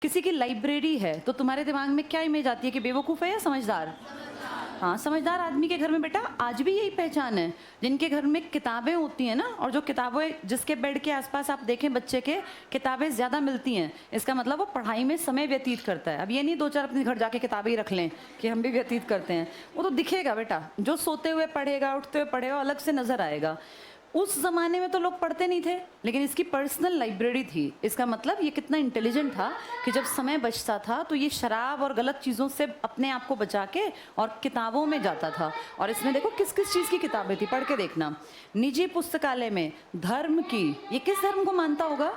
किसी की लाइब्रेरी है तो तुम्हारे दिमाग में क्या इमेज आती है कि बेवकूफ़ है या समझदार? हाँ, समझदार आदमी के घर में बेटा आज भी यही पहचान है। जिनके घर में किताबें होती हैं ना, और जो किताबें जिसके बेड के आसपास आप देखें बच्चे के किताबें ज़्यादा मिलती हैं, इसका मतलब वो पढ़ाई में समय व्यतीत करता है। अब ये नहीं 2-4 अपने घर जाके किताबें ही रख लें कि हम भी व्यतीत करते हैं। वो तो दिखेगा बेटा, जो सोते हुए पढ़ेगा, उठते हुए पढ़ेगा, अलग से नज़र आएगा। उस ज़माने में तो लोग पढ़ते नहीं थे, लेकिन इसकी पर्सनल लाइब्रेरी थी। इसका मतलब ये कितना इंटेलिजेंट था कि जब समय बचता था तो ये शराब और गलत चीज़ों से अपने आप को बचा के और किताबों में जाता था। और इसमें देखो किस किस चीज़ की किताबें थी, पढ़ के देखना। निजी पुस्तकालय में धर्म की, ये किस धर्म को मानता होगा?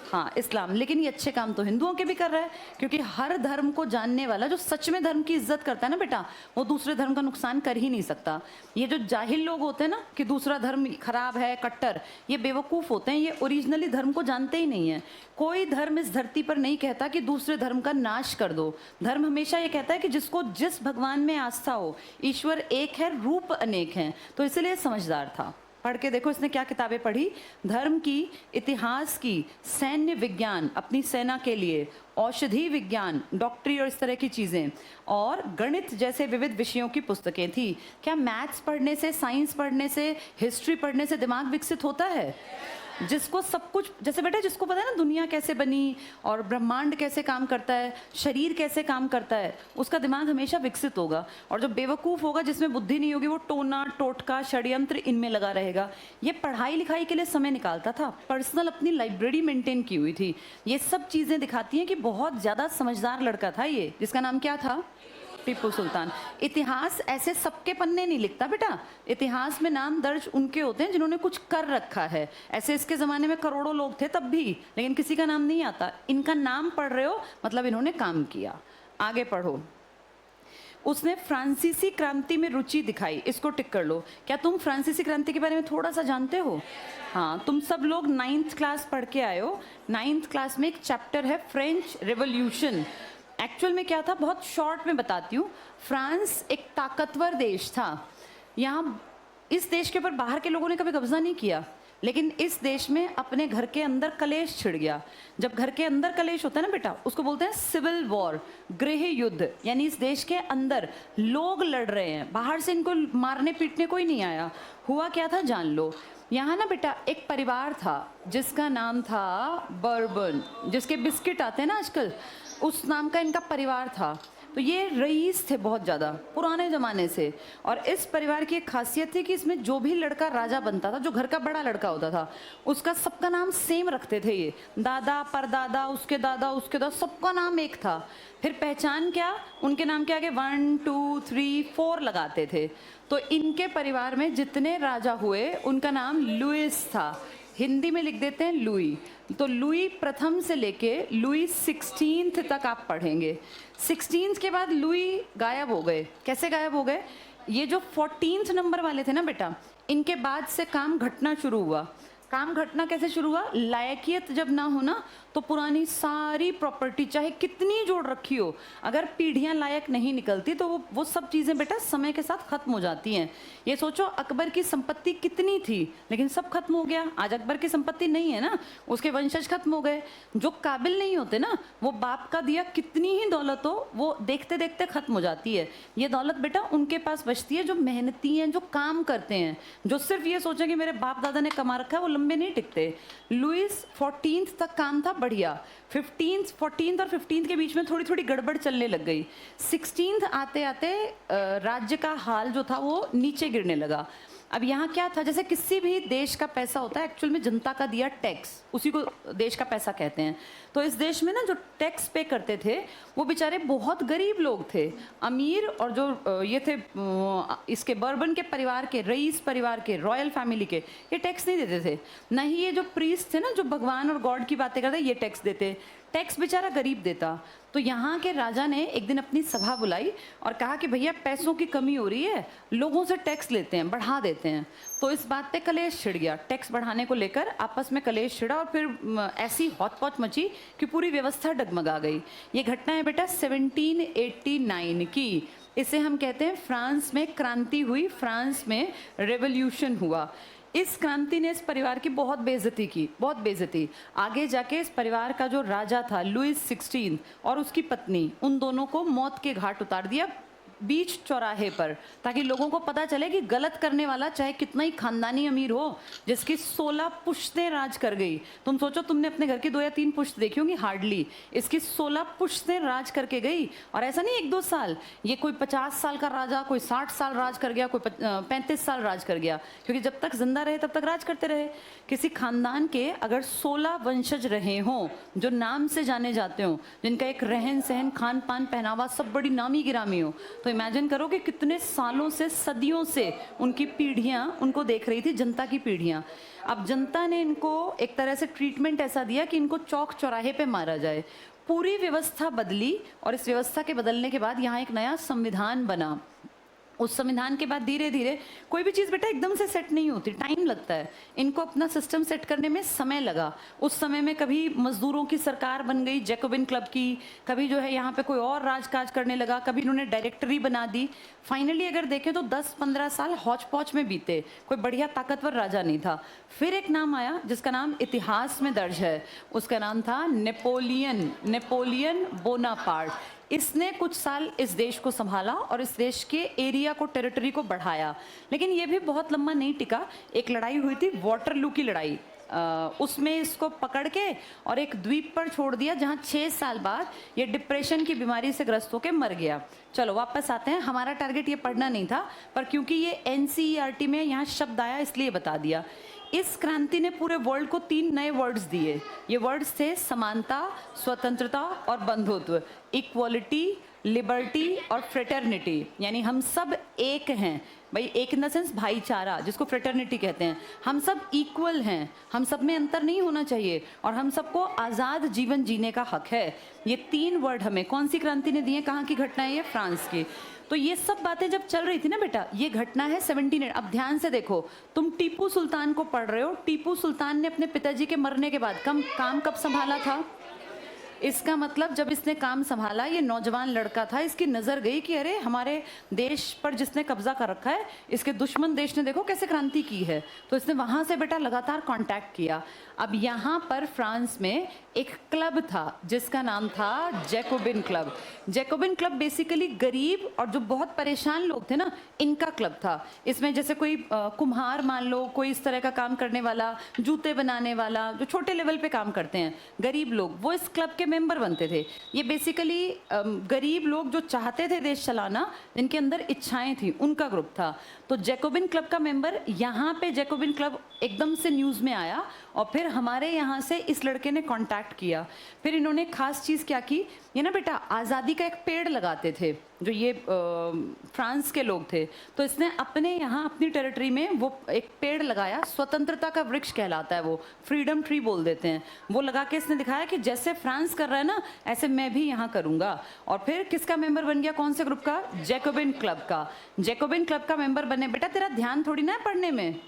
हाँ, इस्लाम। लेकिन ये अच्छे काम तो हिंदुओं के भी कर रहा है, क्योंकि हर धर्म को जानने वाला जो सच में धर्म की इज्जत करता है ना बेटा, वो दूसरे धर्म का नुकसान कर ही नहीं सकता। ये जो जाहिल लोग होते हैं ना कि दूसरा धर्म खराब है, कट्टर, ये बेवकूफ़ होते हैं। ये ओरिजिनली धर्म को जानते ही नहीं है। कोई धर्म इस धरती पर नहीं कहता कि दूसरे धर्म का नाश कर दो। धर्म हमेशा ये कहता है कि जिसको जिस भगवान में आस्था हो, ईश्वर एक है, रूप अनेक हैं। तो इसलिए समझदार था। पढ़ के देखो इसने क्या किताबें पढ़ी। धर्म की, इतिहास की, सैन्य विज्ञान अपनी सेना के लिए, औषधि विज्ञान, डॉक्टरी और इस तरह की चीज़ें, और गणित जैसे विविध विषयों की पुस्तकें थी। क्या मैथ्स पढ़ने से, साइंस पढ़ने से, हिस्ट्री पढ़ने से दिमाग विकसित होता है? जिसको सब कुछ, जैसे बेटा जिसको पता है ना दुनिया कैसे बनी और ब्रह्मांड कैसे काम करता है, शरीर कैसे काम करता है, उसका दिमाग हमेशा विकसित होगा। और जो बेवकूफ़ होगा, जिसमें बुद्धि नहीं होगी, वो टोना टोटका षड्यंत्र इनमें लगा रहेगा। ये पढ़ाई लिखाई के लिए समय निकालता था, पर्सनल अपनी लाइब्रेरी मेंटेन की हुई थी। ये सब चीज़ें दिखाती हैं कि बहुत ज़्यादा समझदार लड़का था ये, जिसका नाम क्या था? टीपू सुल्तान। इतिहास ऐसे सबके पन्ने नहीं लिखता बेटा, इतिहास में नाम दर्ज उनके होते हैं जिन्होंने कुछ कर रखा है। ऐसे इसके ज़माने में करोड़ों लोग थे तब भी, लेकिन किसी का नाम नहीं आता। इनका नाम पढ़ रहे हो मतलब इन्होंने काम किया। आगे पढ़ो। उसने फ्रांसीसी क्रांति में रुचि दिखाई, इसको टिक कर लो। क्या तुम फ्रांसीसी क्रांति के बारे में थोड़ा सा जानते हो? हाँ, तुम सब लोग 9th क्लास पढ़ के आए हो। 9th क्लास में एक चैप्टर है फ्रेंच रेवोल्यूशन। एक्चुअल में क्या था, बहुत शॉर्ट में बताती हूँ। फ्रांस एक ताकतवर देश था। यहाँ इस देश के ऊपर बाहर के लोगों ने कभी कब्जा नहीं किया, लेकिन इस देश में अपने घर के अंदर कलेश छिड़ गया। जब घर के अंदर कलेश होता है ना बेटा, उसको बोलते हैं सिविल वॉर, गृह युद्ध। यानी इस देश के अंदर लोग लड़ रहे हैं, बाहर से इनको मारने पीटने कोई नहीं आया। हुआ क्या था जान लो। यहाँ ना बेटा एक परिवार था जिसका नाम था बर्बन, जिसके बिस्किट आते हैं ना आजकल, उस नाम का इनका परिवार था। तो ये रईस थे बहुत ज़्यादा पुराने ज़माने से। और इस परिवार की एक खासियत थी कि इसमें जो भी लड़का राजा बनता था, जो घर का बड़ा लड़का होता था, उसका सबका नाम सेम रखते थे। ये दादा, परदादा, उसके दादा, उसके दादा, सबका नाम एक था। फिर पहचान क्या, उनके नाम के आगे 1 2 3 4 लगाते थे। तो इनके परिवार में जितने राजा हुए उनका नाम लुइस था। हिंदी में लिख देते हैं लुई। तो लुई प्रथम से लेके लुई 16th तक आप पढ़ेंगे। 16th के बाद लुई गायब हो गए। कैसे गायब हो गए? ये जो 14th नंबर वाले थे ना बेटा, इनके बाद से काम घटना शुरू हुआ। काम घटना कैसे शुरू हुआ? लायकियत जब ना हो ना, तो पुरानी सारी प्रॉपर्टी चाहे कितनी जोड़ रखी हो, अगर पीढ़ियां लायक नहीं निकलती तो वो सब चीज़ें बेटा समय के साथ खत्म हो जाती हैं। ये सोचो अकबर की संपत्ति कितनी थी, लेकिन सब खत्म हो गया। आज अकबर की संपत्ति नहीं है ना, उसके वंशज खत्म हो गए। जो काबिल नहीं होते ना, वो बाप का दिया कितनी ही दौलत हो, वो देखते देखते खत्म हो जाती है। ये दौलत बेटा उनके पास बचती है जो मेहनती हैं, जो काम करते हैं। जो सिर्फ ये सोचें कि मेरे बाप दादा ने कमा रखा है, वो लंबे नहीं टिकते। लुइस 14th तक काम था बढ़िया। 14th और 15th के बीच में थोड़ी थोड़ी गड़बड़ चलने लग गई। 16th आते आते राज्य का हाल जो था वो नीचे गिरने लगा। अब यहाँ क्या था, जैसे किसी भी देश का पैसा होता है, एक्चुअल में जनता का दिया टैक्स, उसी को देश का पैसा कहते हैं। तो इस देश में ना जो टैक्स पे करते थे वो बेचारे बहुत गरीब लोग थे। अमीर और जो ये थे इसके बर्बन के परिवार के, रईस परिवार के, रॉयल फैमिली के, ये टैक्स नहीं देते थे। न ही ये जो प्रीस्ट थे ना, जो भगवान और गॉड की बातें करते, ये टैक्स देते। टैक्स बेचारा गरीब देता। तो यहाँ के राजा ने एक दिन अपनी सभा बुलाई और कहा कि भैया पैसों की कमी हो रही है, लोगों से टैक्स लेते हैं, बढ़ा देते हैं। तो इस बात पे कलेश छिड़ गया। टैक्स बढ़ाने को लेकर आपस में कलेश छिड़ा और फिर ऐसी हौच-पौच मची कि पूरी व्यवस्था डगमगा गई। ये घटना है बेटा 1789 की। इसे हम कहते हैं फ्रांस में क्रांति हुई, फ्रांस में रेवोल्यूशन हुआ। इस क्रांति ने इस परिवार की बहुत बेइज्जती की, बहुत बेइज्जती। आगे जाके इस परिवार का जो राजा था लुइस 16 और उसकी पत्नी, उन दोनों को मौत के घाट उतार दिया बीच चौराहे पर, ताकि लोगों को पता चले कि गलत करने वाला चाहे कितना ही खानदानी अमीर हो, जिसकी 16 पुश्तें राज कर गई। तुम सोचो, तुमने अपने घर की 2 या 3 पुश्त देखी होंगी हार्डली, इसकी 16 पुश्तें राज करके गई। और ऐसा नहीं 1-2 साल, ये कोई 50 साल का राजा, कोई 60 साल राज कर गया, कोई 35 साल राज कर गया, क्योंकि जब तक जिंदा रहे तब तक राज करते रहे। किसी खानदान के अगर 16 वंशज रहे हों जो नाम से जाने जाते हों, जिनका एक रहन सहन, खान पान, पहनावा सब बड़ी नामी गिरामी हो, तो इमेजिन करो कि कितने सालों से, सदियों से उनकी पीढ़ियां उनको देख रही थी, जनता की पीढ़ियां। अब जनता ने इनको एक तरह से ट्रीटमेंट ऐसा दिया कि इनको चौक चौराहे पे मारा जाए। पूरी व्यवस्था बदली, और इस व्यवस्था के बदलने के बाद यहाँ एक नया संविधान बना। उस संविधान के बाद धीरे धीरे, कोई भी चीज़ बेटा एकदम से सेट नहीं होती, टाइम लगता है। इनको अपना सिस्टम सेट करने में समय लगा। उस समय में कभी मजदूरों की सरकार बन गई जैकोबिन क्लब की, कभी जो है यहाँ पे कोई और राजकाज करने लगा, कभी इन्होंने डायरेक्टरी बना दी। फाइनली अगर देखें तो 10-15 साल हौच पौच में बीते, कोई बढ़िया ताकतवर राजा नहीं था। फिर एक नाम आया जिसका नाम इतिहास में दर्ज है, उसका नाम था नेपोलियन बोनापार्ट। इसने कुछ साल इस देश को संभाला और इस देश के एरिया को, टेरिटरी को बढ़ाया, लेकिन ये भी बहुत लंबा नहीं टिका। एक लड़ाई हुई थी, वाटरलू की लड़ाई, उसमें इसको पकड़ के और एक द्वीप पर छोड़ दिया, जहाँ 6 साल बाद ये डिप्रेशन की बीमारी से ग्रस्त होकर मर गया। चलो वापस आते हैं, हमारा टारगेट ये पढ़ना नहीं था, पर क्योंकि ये NCERT में यहाँ शब्द आया इसलिए बता दिया। इस क्रांति ने पूरे वर्ल्ड को 3 नए वर्ड्स दिए। ये वर्ड्स थे समानता, स्वतंत्रता और बंधुत्व, इक्वलिटी, लिबर्टी और फ्रेटर्निटी, यानी हम सब एक हैं। भाई एक इन द सेंस भाईचारा, जिसको फ्रेटर्निटी कहते हैं। हम सब इक्वल हैं, हम सब में अंतर नहीं होना चाहिए, और हम सबको आज़ाद जीवन जीने का हक है। ये 3 वर्ड हमें कौन सी क्रांति ने दिए? कहाँ की घटना है ये? फ्रांस की। तो ये सब बातें जब चल रही थी ना बेटा, ये घटना है 1700। अब ध्यान से देखो, तुम टीपू सुल्तान को पढ़ रहे हो। टीपू सुल्तान ने अपने पिताजी के मरने के बाद काम कब संभाला था? इसका मतलब जब इसने काम संभाला, ये नौजवान लड़का था, इसकी नज़र गई कि अरे हमारे देश पर जिसने कब्जा कर रखा है, इसके दुश्मन देश ने देखो कैसे क्रांति की है। तो इसने वहाँ से बेटा लगातार कांटेक्ट किया। अब यहाँ पर फ्रांस में एक क्लब था जिसका नाम था Jacobin club. Jacobin club basically गरीब और जो बहुत परेशान लोग थे ना, इनका क्लब था। इसमें जैसे कोई कुम्हार मान लो, कोई इस तरह का काम करने वाला, जूते बनाने वाला, जो छोटे लेवल पे काम करते हैं, गरीब लोग, वो इस क्लब के मेंबर बनते थे। ये बेसिकली गरीब लोग जो चाहते थे देश चलाना, जिनके अंदर इच्छाएं थी, उनका ग्रुप था। तो जैकोबिन क्लब का मेंबर, यहाँ पे जैकोबिन क्लब एकदम से न्यूज़ में आया, और फिर हमारे यहाँ से इस लड़के ने कांटेक्ट किया। फिर इन्होंने खास चीज़ क्या की, ये ना बेटा आज़ादी का एक पेड़ लगाते थे जो ये फ्रांस के लोग थे। तो इसने अपने यहाँ अपनी टेरिटरी में वो एक पेड़ लगाया, स्वतंत्रता का वृक्ष कहलाता है वो, फ्रीडम ट्री बोल देते हैं। वो लगा के इसने दिखाया कि जैसे फ्रांस कर रहा है ना, ऐसे मैं भी यहाँ करूँगा। और फिर किसका मेंबर बन गया? कौन से ग्रुप का? जैकोबिन क्लब का। जैकोबिन क्लब का मेंबर बने। बेटा तेरा ध्यान थोड़ी ना है पढ़ने में,